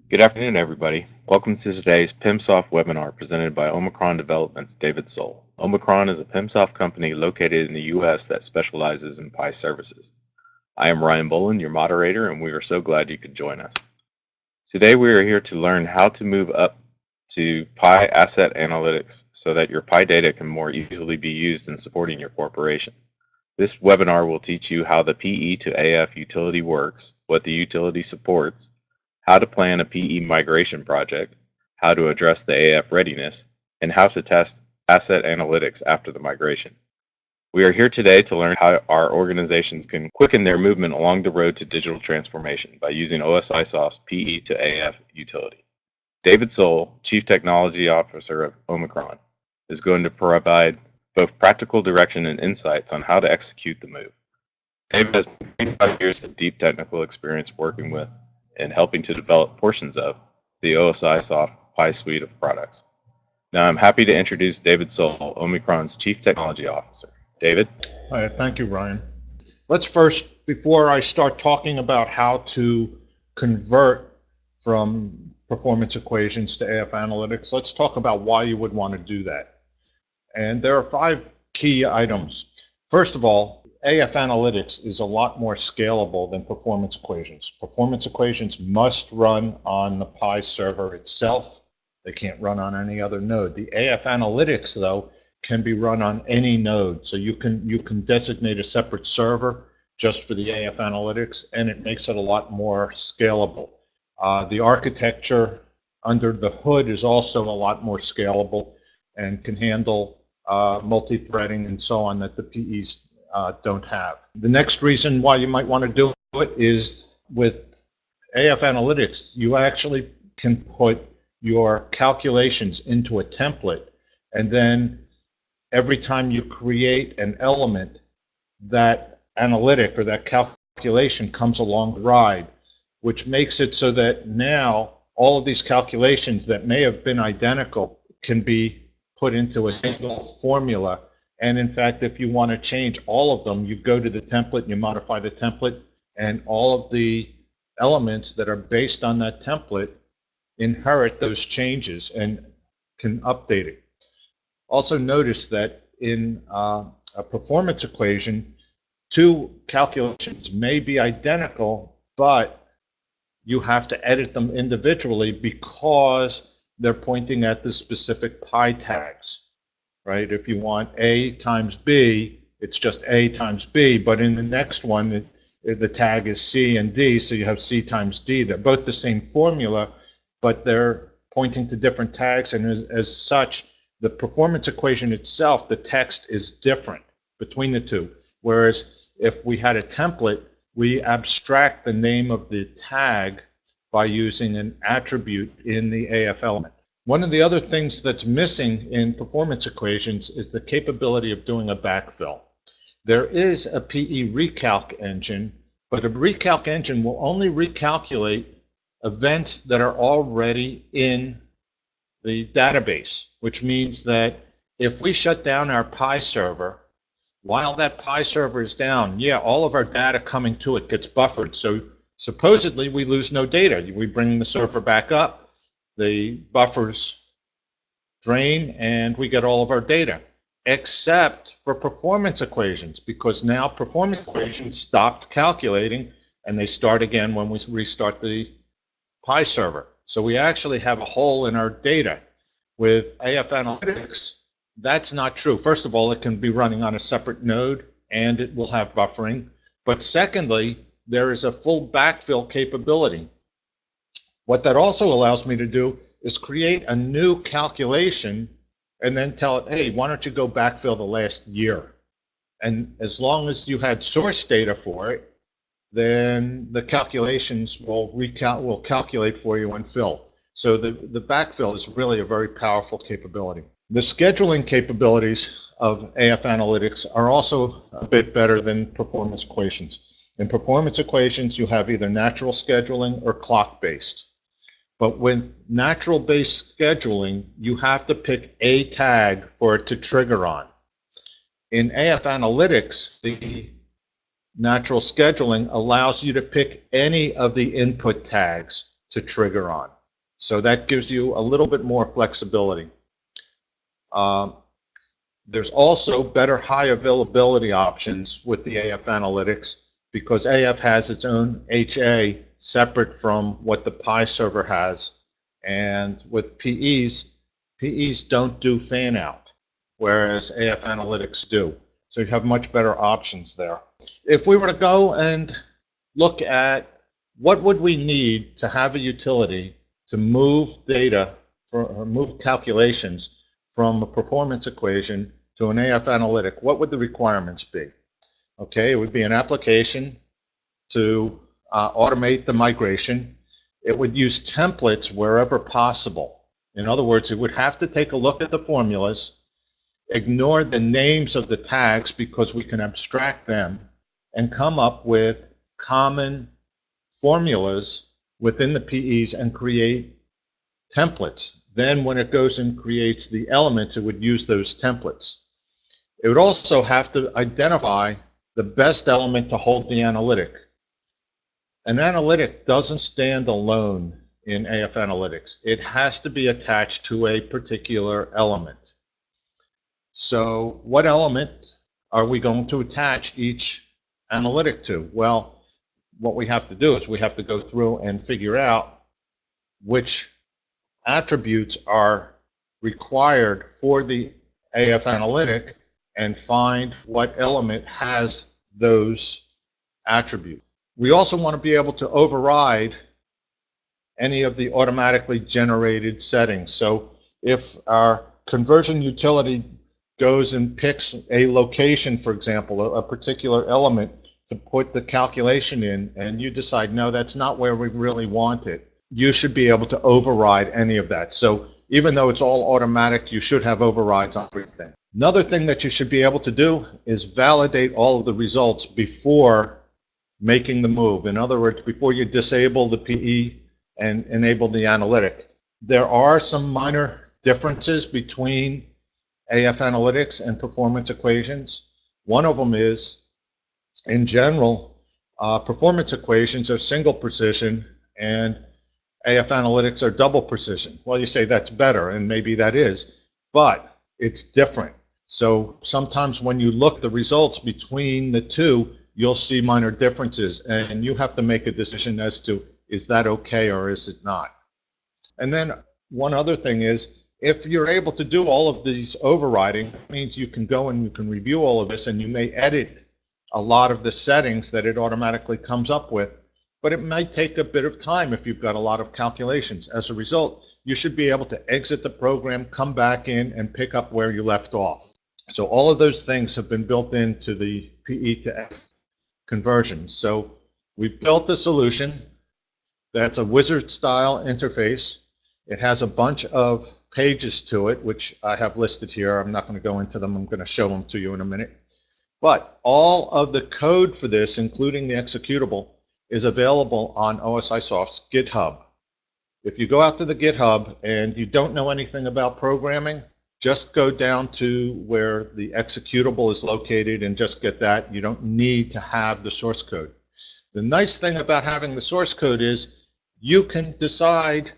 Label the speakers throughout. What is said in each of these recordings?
Speaker 1: Good afternoon, everybody. Welcome to today's PIMSoft webinar presented by Omicron Development's David Soll. Omicron is a PIMSoft company located in the U.S. that specializes in Pi services. I am Ryan Boland, your moderator, and we are so glad you could join us. Today we are here to learn how to move up to Pi Asset Analytics so that your Pi data can more easily be used in supporting your corporation. This webinar will teach you how the PE to AF utility works, what the utility supports, how to plan a PE migration project, how to address the AF readiness, and how to test asset analytics after the migration. We are here today to learn how our organizations can quicken their movement along the road to digital transformation by using OSIsoft's PE to AF utility. David Soll, Chief Technology Officer of Omicron, is going to provide both practical direction and insights on how to execute the move. David has 25 years of deep technical experience working with and helping to develop portions of the OSIsoft Pi suite of products. Now I'm happy to introduce David Soll, Omicron's Chief Technology Officer. David?
Speaker 2: All right, thank you, Ryan. Let's first, before I start talking about how to convert from performance equations to AF analytics, let's talk about why you would want to do that. And there are 5 key items. First of all, AF analytics is a lot more scalable than performance equations. Performance equations must run on the Pi server itself. They can't run on any other node. The AF analytics, though, can be run on any node. So you can designate a separate server just for the AF analytics, and it makes it a lot more scalable. The architecture under the hood is also a lot more scalable and can handle multi-threading and so on that the PEs don't have. The next reason why you might want to do it is with AF analytics, you actually can put your calculations into a template, and then every time you create an element, that analytic or that calculation comes along the ride, which makes it so that now all of these calculations that may have been identical can be put into a single formula. And in fact, if you want to change all of them, you go to the template, you modify the template, and all of the elements that are based on that template inherit those changes and can update it. Also notice that in a performance equation, 2 calculations may be identical, but you have to edit them individually because they're pointing at the specific Pi tags. Right? If you want A times B, it's just A times B, but in the next one, the tag is C and D, so you have C times D. They're both the same formula, but they're pointing to different tags, and as such, the performance equation itself, the text is different between the two. Whereas if we had a template, we abstract the name of the tag by using an attribute in the AF element. One of the other things that's missing in performance equations is the capability of doing a backfill. There is a PE recalc engine, but a recalc engine will only recalculate events that are already in the database, which means that if we shut down our Pi server, while that Pi server is down, yeah, all of our data coming to it gets buffered. So supposedly we lose no data. We bring the server back up, the buffers drain, and we get all of our data, except for performance equations, because now performance equations stopped calculating, and they start again when we restart the Pi server. So we actually have a hole in our data. With AF analytics, that's not true. First of all, it can be running on a separate node, and it will have buffering. But secondly, there is a full backfill capability. What that also allows me to do is create a new calculation and then tell it, hey, why don't you go backfill the last year? And as long as you had source data for it, then the calculations will calculate for you and fill. So the backfill is really a very powerful capability. The scheduling capabilities of AF analytics are also a bit better than performance equations. In performance equations, you have either natural scheduling or clock-based. But with natural-based scheduling, you have to pick a tag for it to trigger on. In AF analytics, the natural scheduling allows you to pick any of the input tags to trigger on. So that gives you a little bit more flexibility. There's also better high availability options with the AF analytics because AF has its own HA separate from what the Pi server has. And with PEs don't do fan out, whereas AF analytics do. So you have much better options there. If we were to go and look at what would we need to have a utility to move data or move calculations from a performance equation to an AF analytic, what would the requirements be? Okay, it would be an application to automate the migration. It would use templates wherever possible. In other words, it would have to take a look at the formulas, ignore the names of the tags because we can abstract them, and come up with common formulas within the PEs and create templates. Then when it goes and creates the elements, it would use those templates. It would also have to identify the best element to hold the analytic. An analytic doesn't stand alone in AF analytics. It has to be attached to a particular element. So what element are we going to attach each analytic to? Well, what we have to do is we have to go through and figure out which attributes are required for the AF analytic and find what element has those attributes. We also want to be able to override any of the automatically generated settings. So if our conversion utility goes and picks a location, for example, a particular element to put the calculation in, and you decide, no, that's not where we really want it, you should be able to override any of that. So even though it's all automatic, you should have overrides on everything. Another thing that you should be able to do is validate all of the results before making the move. In other words, before you disable the PE and enable the analytic. There are some minor differences between AF analytics and performance equations. One of them is, in general, performance equations are single precision and AF analytics are double precision. Well, you say that's better, and maybe that is, but it's different. So sometimes when you look at the results between the two, you'll see minor differences, and you have to make a decision as to, is that okay or is it not? And then one other thing is, if you're able to do all of these overriding, it means you can go and you can review all of this, and you may edit a lot of the settings that it automatically comes up with, but it might take a bit of time if you've got a lot of calculations. As a result, you should be able to exit the program, come back in, and pick up where you left off. So all of those things have been built into the PE to F conversion. So we've built a solution that's a wizard-style interface. It has a bunch of pages to it, which I have listed here. I'm not going to go into them. I'm going to show them to you in a minute. But all of the code for this, including the executable, is available on OSI Soft's GitHub. If you go out to the GitHub and you don't know anything about programming, just go down to where the executable is located and just get that. You don't need to have the source code. The nice thing about having the source code is you can decide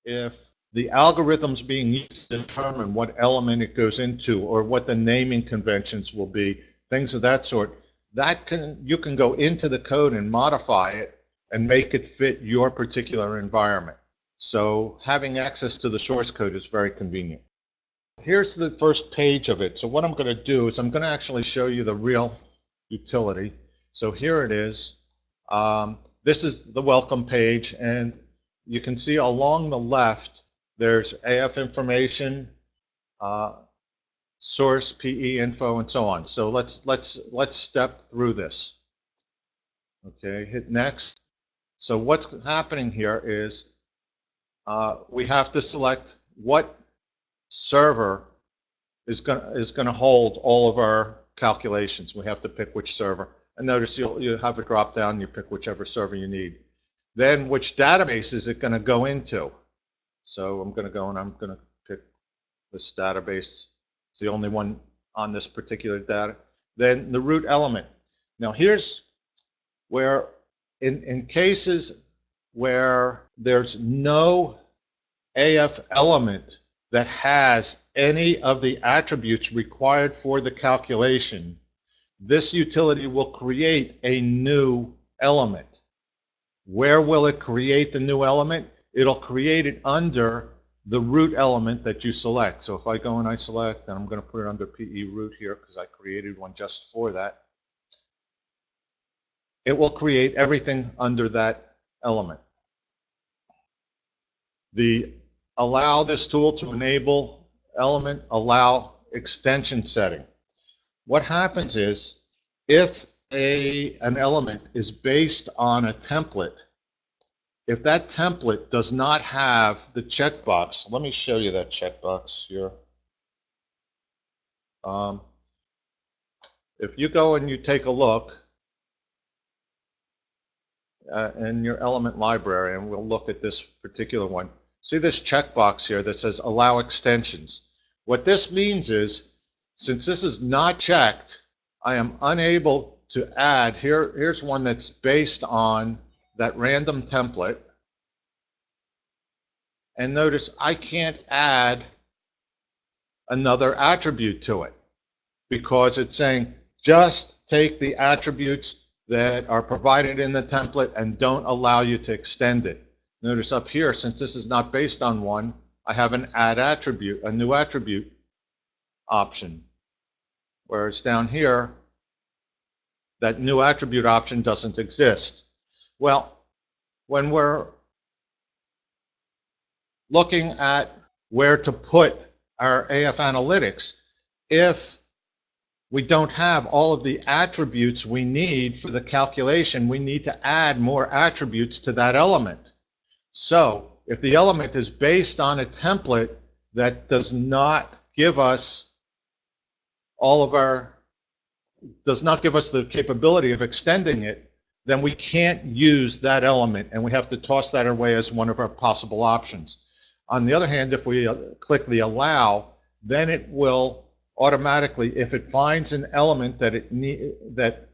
Speaker 2: if the algorithms being used to determine what element it goes into or what the naming conventions will be, things of that sort. You can go into the code and modify it and make it fit your particular environment. So having access to the source code is very convenient. Here's the first page of it. So what I'm going to do is I'm going to actually show you the real utility. So here it is. This is the welcome page, and you can see along the left there's AF information, source, PE info, and so on. So let's step through this. Okay, hit next. So what's happening here is we have to select what server is going to hold all of our calculations. We have to pick which server. And notice you have a drop down, you pick whichever server you need. Then which database is it going to go into? So I'm going to go and I'm going to pick this database. It's the only one on this particular data. Then the root element. Now here's where in cases where there's no AF element that has any of the attributes required for the calculation, this utility will create a new element. Where will it create the new element? It'll create it under the root element that you select. So if I go and I select, and I'm going to put it under PE root here because I created one just for that, it will create everything under that element. The allow this tool to enable element allow extension setting. What happens is if an element is based on a template, if that template does not have the checkbox, let me show you that checkbox here. If you go and you take a look in your element library, and we'll look at this particular one, see this checkbox here that says allow extensions. What this means is, since this is not checked, I am unable to add, here's one that's based on that random template. And notice I can't add another attribute to it because it's saying just take the attributes that are provided in the template and don't allow you to extend it. Notice up here, since this is not based on one, I have an add attribute, a new attribute option. Whereas down here, that new attribute option doesn't exist. Well, when we're looking at where to put our AF analytics, if we don't have all of the attributes we need for the calculation, we need to add more attributes to that element. So if the element is based on a template that does not give us the capability of extending it, then we can't use that element, and we have to toss that away as one of our possible options. On the other hand, if we click the allow, then it will automatically, if it finds an element that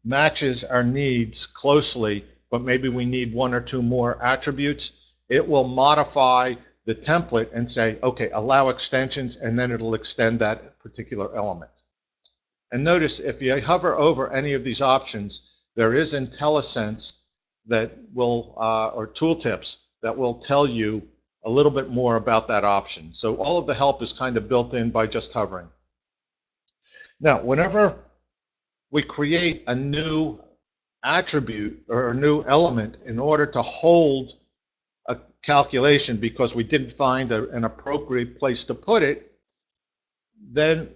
Speaker 2: matches our needs closely, but maybe we need one or two more attributes, it will modify the template and say, okay, allow extensions, and then it'll extend that particular element. And notice if you hover over any of these options, there is IntelliSense that will, or tooltips that will tell you a little bit more about that option. So all of the help is kind of built in by just hovering. Now, whenever we create a new attribute or a new element in order to hold a calculation because we didn't find an appropriate place to put it, then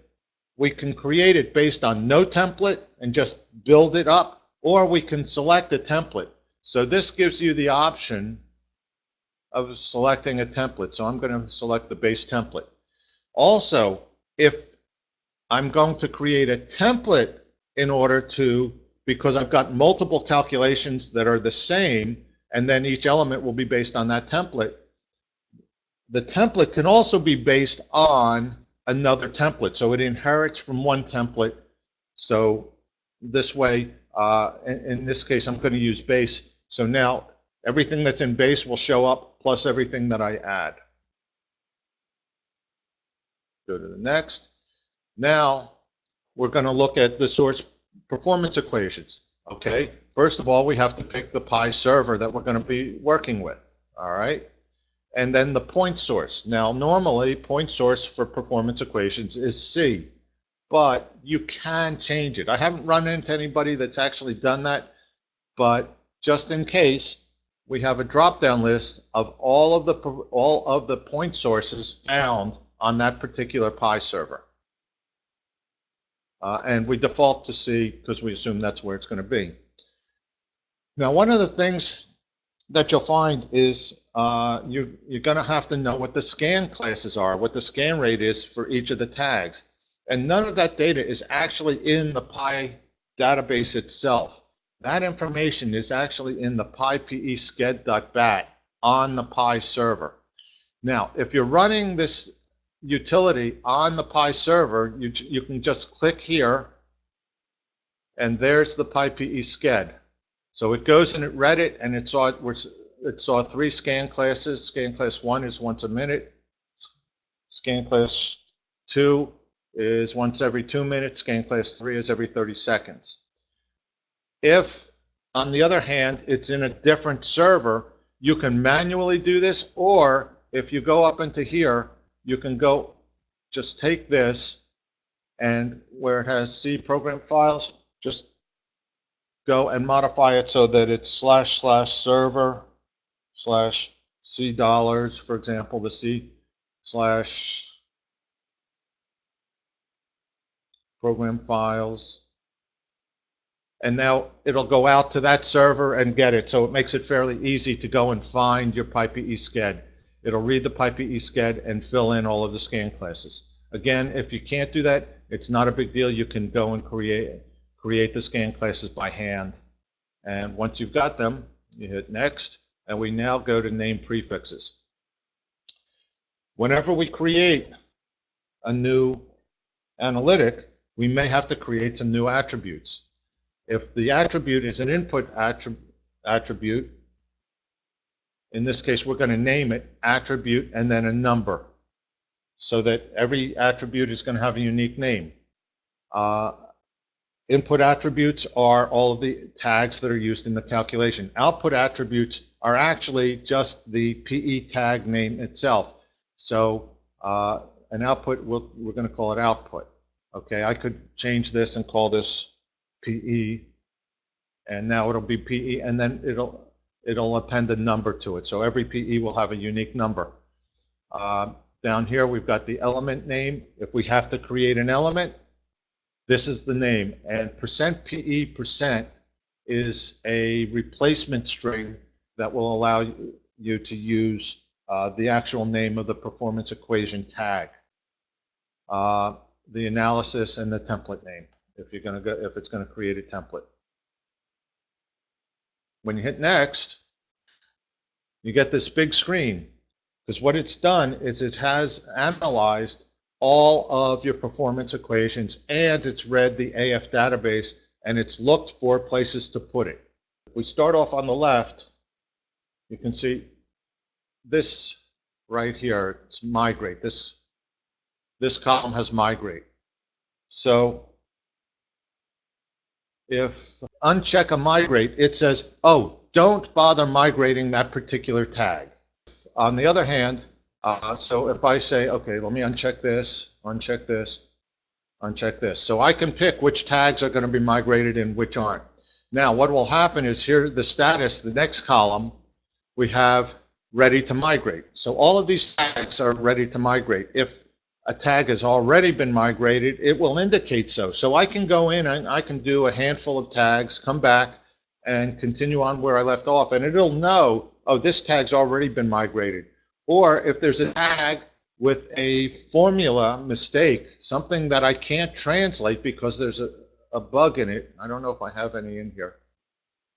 Speaker 2: we can create it based on no template and just build it up, or we can select a template. So this gives you the option of selecting a template. So I'm going to select the base template. Also, if I'm going to create a template in order to, because I've got multiple calculations that are the same, and then each element will be based on that template, the template can also be based on another template. So it inherits from one template. So this way, in this case, I'm going to use base. So now everything that's in base will show up plus everything that I add. Go to the next. Now we're going to look at the source performance equations. Okay, first of all, we have to pick the Pi server that we're going to be working with. All right. And then the point source. Now, normally, point source for performance equations is C, but you can change it. I haven't run into anybody that's actually done that, but just in case, we have a drop-down list of all of the point sources found on that particular Pi server. And we default to C because we assume that's where it's going to be. Now, one of the things that you'll find is you're going to have to know what the scan classes are, what the scan rate is for each of the tags. And none of that data is actually in the Pi database itself. That information is actually in the PyPE-sched.bat on the Pi server. Now, if you're running this utility on the Pi server, you can just click here, and there's the PyPE-sched. So it goes and it read it, and it saw it was it saw 3 scan classes. Scan class 1 is once a minute. Scan class 2 is once every 2 minutes. Scan class 3 is every 30 seconds. If, on the other hand, it's in a different server, you can manually do this, or if you go up into here, you can go just take this, and where it has C program files, just go and modify it so that it's //server /C dollars, for example, the C / program files. And now it'll go out to that server and get it. So it makes it fairly easy to go and find your PyPE sched. It'll read the PyPE sched and fill in all of the scan classes. Again, if you can't do that, it's not a big deal. You can go and create the scan classes by hand. And once you've got them, you hit next, and we now go to name prefixes. Whenever we create a new analytic, we may have to create some new attributes. If the attribute is an input attribute, in this case, we're going to name it attribute and then a number, so that every attribute is going to have a unique name. Input attributes are all of the tags that are used in the calculation. Output attributes are actually just the PE tag name itself. So an output, we're going to call it output. Okay, I could change this and call this PE, and now it'll be PE, and then it'll append a number to it. So every PE will have a unique number. Down here we've got the element name. If we have to create an element, this is the name. And %PE% is a replacement string that will allow you to use the actual name of the performance equation tag, the analysis, and the template name if it's going to create a template. When you hit next, you get this big screen, because what it's done is it has analyzed all of your performance equations, and it's read the AF database, and it's looked for places to put it. If we start off on the left, you can see this right here. It's migrate. This column has migrate. So if uncheck a migrate, it says, oh, don't bother migrating that particular tag. On the other hand, so if I say, okay, let me uncheck this, uncheck this, uncheck this. So I can pick which tags are going to be migrated and which aren't. Now, what will happen is here, the status, the next column, we have ready to migrate. So all of these tags are ready to migrate. If a tag has already been migrated, it will indicate so. So I can go in and I can do a handful of tags, come back, and continue on where I left off, and it'll know, oh, this tag's already been migrated. Or if there's a tag with a formula mistake, something that I can't translate because there's a bug in it. I don't know if I have any in here.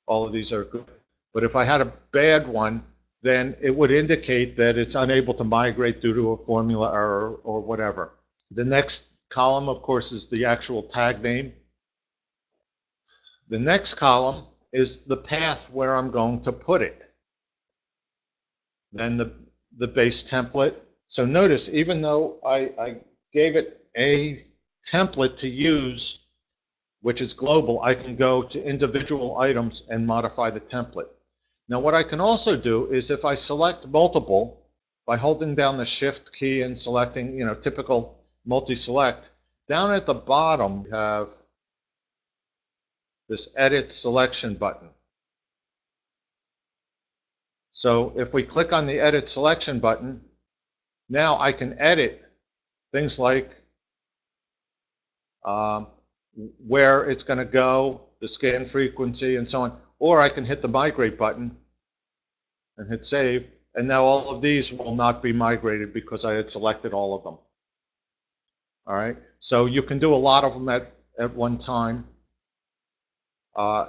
Speaker 2: All of these are good. But if I had a bad one, then it would indicate that it's unable to migrate due to a formula error or whatever. The next column, of course, is the actual tag name. The next column is the path where I'm going to put it. Then the base template. So notice, even though I gave it a template to use, which is global, I can go to individual items and modify the template. Now what I can also do is if I select multiple, by holding down the shift key and selecting, typical multi-select, down at the bottom we have this edit selection button. So if we click on the edit selection button, now I can edit things like where it's going to go, the scan frequency, and so on. Or I can hit the migrate button and hit save, and now all of these will not be migrated because I had selected all of them. All right, so you can do a lot of them at one time.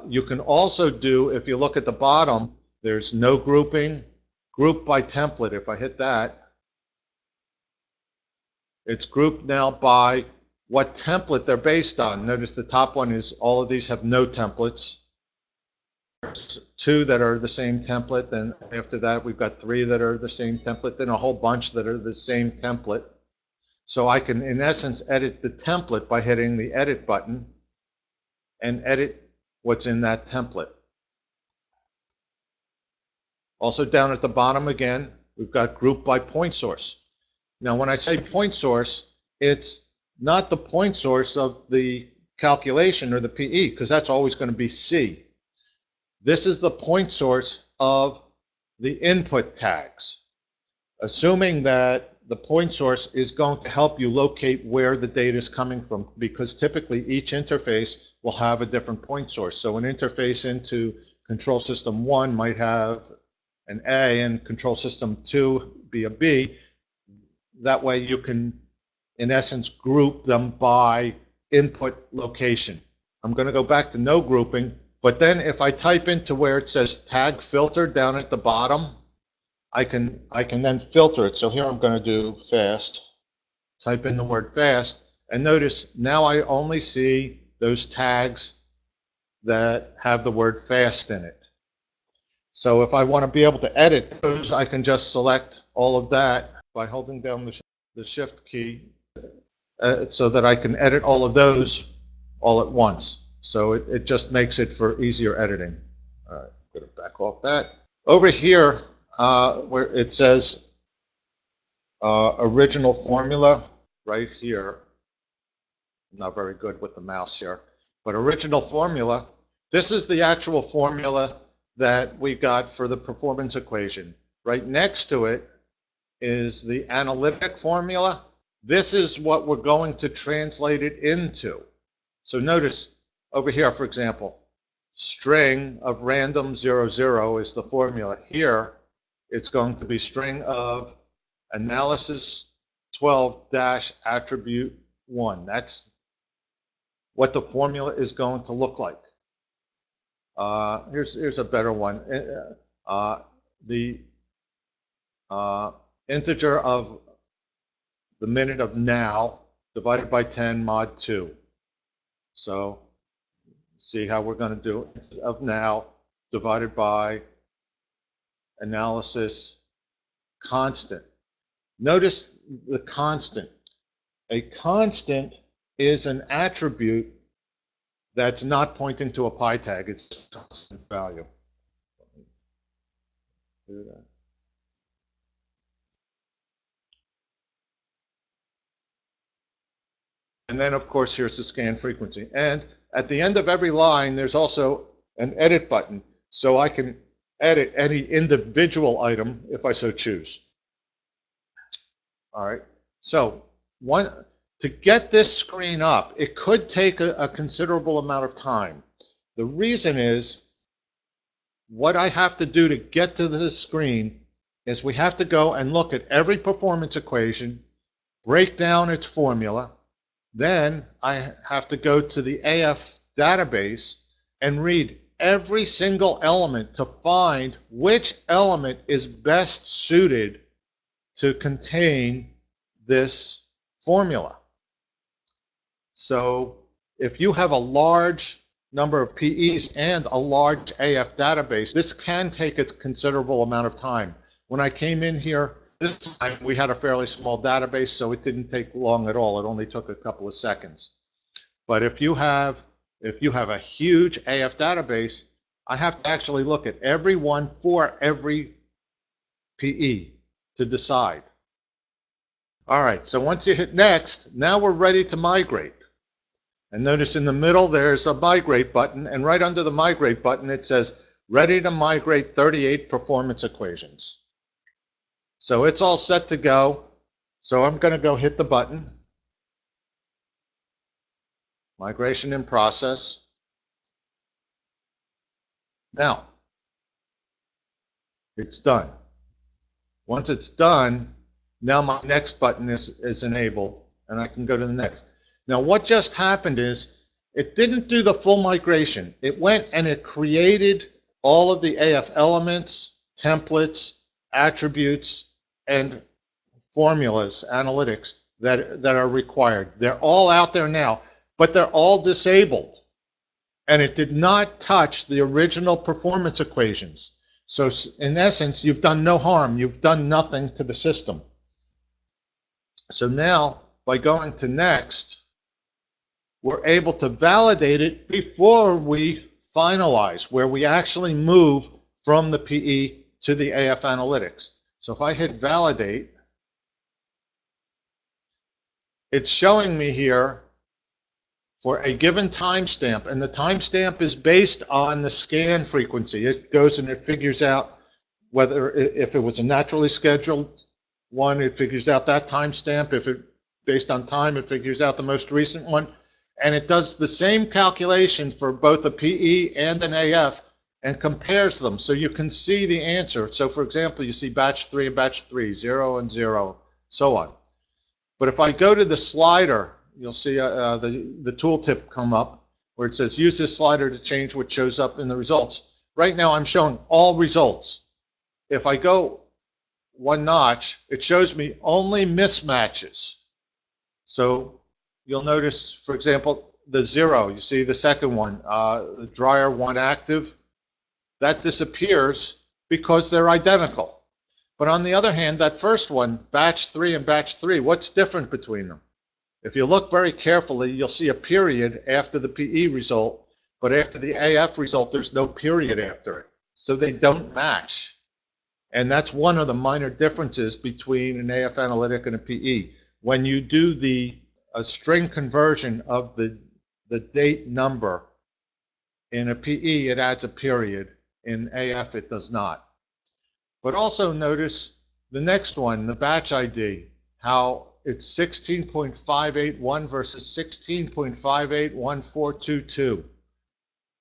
Speaker 2: You can also do, if you look at the bottom, there's no grouping, group by template. If I hit that, it's grouped now by what template they're based on. Notice the top one is all of these have no templates. 2 that are the same template, then after that we've got 3 that are the same template, then a whole bunch that are the same template. So I can, in essence, edit the template by hitting the edit button and edit what's in that template. Also down at the bottom again, we've got group by point source. Now when I say point source, it's not the point source of the calculation or the PE, because that's always going to be C. This is the point source of the input tags, assuming that the point source is going to help you locate where the data is coming from, because typically each interface will have a different point source. So an interface into control system 1 might have an A and control system 2 be a B. That way you can, in essence, group them by input location. I'm going to go back to no grouping, but then if I type into where it says tag filter down at the bottom, I can then filter it. So here I'm going to do fast, type in the word fast, and notice now I only see those tags that have the word fast in it. So if I want to be able to edit those, I can just select all of that by holding down the shift key so that I can edit all of those all at once. So it just makes it for easier editing. All right, I'm going to back off that. Over here, where it says original formula, right here. I'm not very good with the mouse here, but original formula, this is the actual formula that we got for the performance equation. Right next to it is the analytic formula. This is what we're going to translate it into. So notice over here, for example, string of random 00 is the formula. Here, it's going to be string of analysis 12 dash attribute 1. That's what the formula is going to look like. Here's a better one. The integer of the minute of now divided by 10 mod 2. So see how we're going to do it. Of now divided by analysis constant. Notice the constant. A constant is an attribute that's not pointing to a pi tag. It's a constant value. Do that. And then, of course, here's the scan frequency. And at the end of every line, there's also an edit button. So I can edit any individual item if I so choose. All right. So to get this screen up, it could take a considerable amount of time. The reason is what I have to do to get to this screen is we have to go and look at every performance equation, break down its formula. Then I have to go to the AF database and read every single element to find which element is best suited to contain this formula. So if you have a large number of PEs and a large AF database, this can take a considerable amount of time. When I came in here this time, we had a fairly small database, so it didn't take long at all. It only took a couple of seconds. But if you have a huge AF database, I have to actually look at every one for every PE to decide. All right, so once you hit next, now we're ready to migrate. And notice in the middle there's a migrate button, and right under the migrate button it says ready to migrate 38 performance equations. So it's all set to go. So I'm going to go hit the button. Migration in process. Now, it's done. Once it's done, now my next button is enabled, and I can go to the next. Now, what just happened is it didn't do the full migration. It went and it created all of the AF elements, templates, attributes, and formulas, analytics that are required. They're all out there now, but they're all disabled. and it did not touch the original performance equations. So in essence, you've done no harm. You've done nothing to the system. So now, by going to next, we're able to validate it before we finalize, where we actually move from the PE to the AF analytics. So if I hit validate, it's showing me here for a given timestamp, and the timestamp is based on the scan frequency. It goes and it figures out whether, if it was a naturally scheduled one, it figures out that timestamp. If it based on time, it figures out the most recent one. And it does the same calculation for both a PE and an AF and compares them so you can see the answer. So for example, you see batch 3 and batch 3, 0 and 0, so on. But if I go to the slider, you'll see the tooltip come up where it says use this slider to change what shows up in the results. Right now I'm showing all results. If I go one notch, it shows me only mismatches. So you'll notice, for example, the 0, you see the second one, the dryer 1 active, that disappears because they're identical. But on the other hand, that first one, batch 3 and batch 3, what's different between them? If you look very carefully, you'll see a period after the PE result, but after the AF result, there's no period after it. So they don't match. And that's one of the minor differences between an AF analytic and a PE. When you do a string conversion of the date number in a PE, it adds a period. In AF, it does not. But also notice the next one, the batch ID, how it's 16.581 versus 16.581422.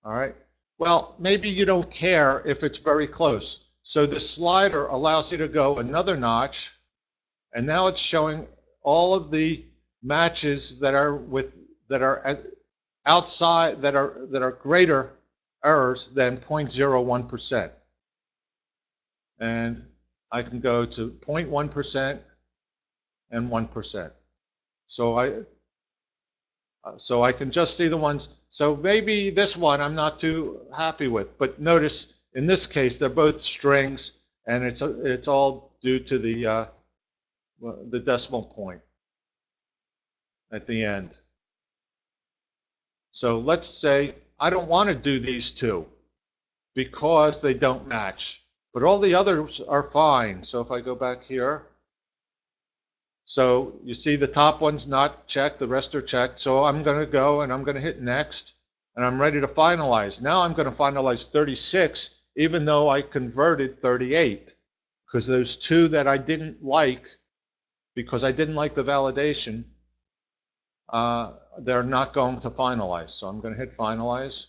Speaker 2: All right. Well, maybe you don't care if it's very close. So the slider allows you to go another notch, and now it's showing all of the matches that are outside that are greater errors than 0.01%. And I can go to 0.1% and 1%. So I can just see the ones. So maybe this one I'm not too happy with, but notice in this case they're both strings, and it's all due to the decimal point at the end. So let's say I don't want to do these two because they don't match, but all the others are fine. So if I go back here, so you see the top one's not checked, the rest are checked. So I'm going to go and I'm going to hit next, and I'm ready to finalize. Now I'm going to finalize 36, even though I converted 38, because those two that I didn't like, because I didn't like the validation, they're not going to finalize. So I'm going to hit finalize.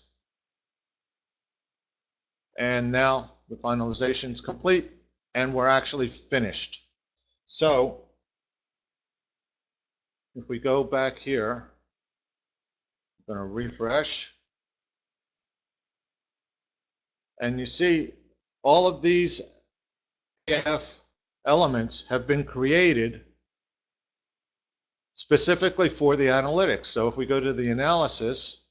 Speaker 2: And now the finalization is complete, and we're actually finished. So if we go back here, I'm going to refresh. And you see all of these AF elements have been created specifically for the analytics. So if we go to the analysis,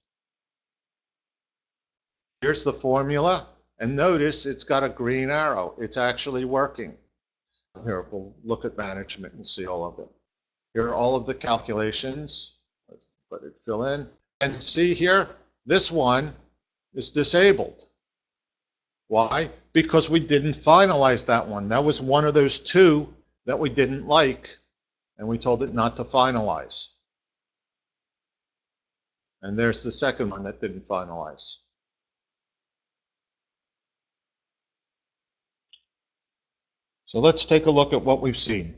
Speaker 2: here's the formula, and notice it's got a green arrow. It's actually working. Here, we'll look at management and see all of it. Here are all of the calculations. Let's let it fill in. And see here, this one is disabled. Why? Because we didn't finalize that one. That was one of those two that we didn't like, and we told it not to finalize. And there's the second one that didn't finalize. So let's take a look at what we've seen.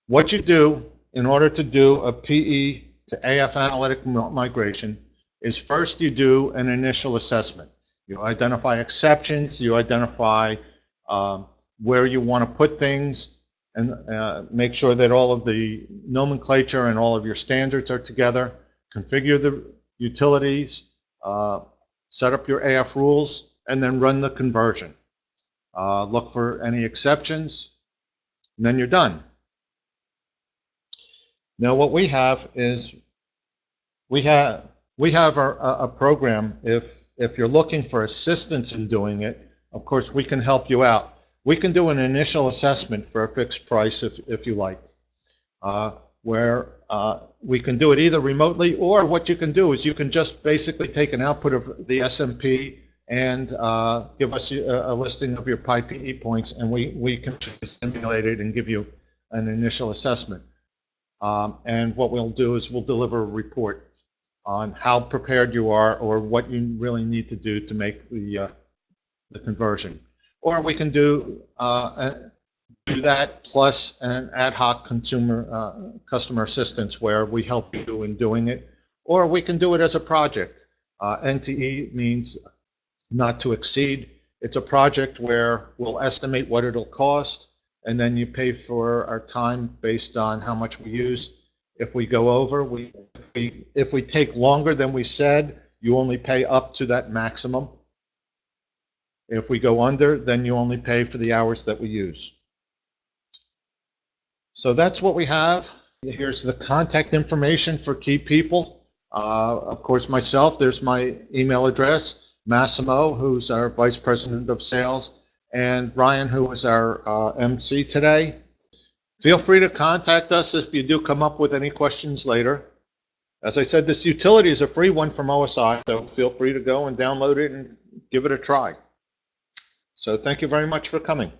Speaker 2: What you do in order to do a PE to AF analytic migration is first you do an initial assessment. You identify exceptions, you identify where you want to put things, and make sure that all of the nomenclature and all of your standards are together, configure the utilities, set up your AF rules, and then run the conversion. Look for any exceptions, and then you're done. Now what we have is We have a program. If you're looking for assistance in doing it, of course we can help you out. We can do an initial assessment for a fixed price if you like, where we can do it either remotely, or what you can do is you can just basically take an output of the SMP and give us a listing of your PIPE points, and we can simulate it and give you an initial assessment. And what we'll do is we'll deliver a report on how prepared you are or what you really need to do to make the conversion. Or we can do that plus an ad hoc customer assistance where we help you in doing it. Or we can do it as a project. NTE means not to exceed. It's a project where we'll estimate what it'll cost, and then you pay for our time based on how much we use. If we go over, if we take longer than we said, you only pay up to that maximum. If we go under, then you only pay for the hours that we use. So that's what we have. Here's the contact information for key people. Of course, myself, there's my email address. Massimo, who's our Vice President of Sales, and Ryan, who is our MC today. Feel free to contact us if you do come up with any questions later. As I said, this utility is a free one from OSI, so feel free to go and download it and give it a try. So thank you very much for coming.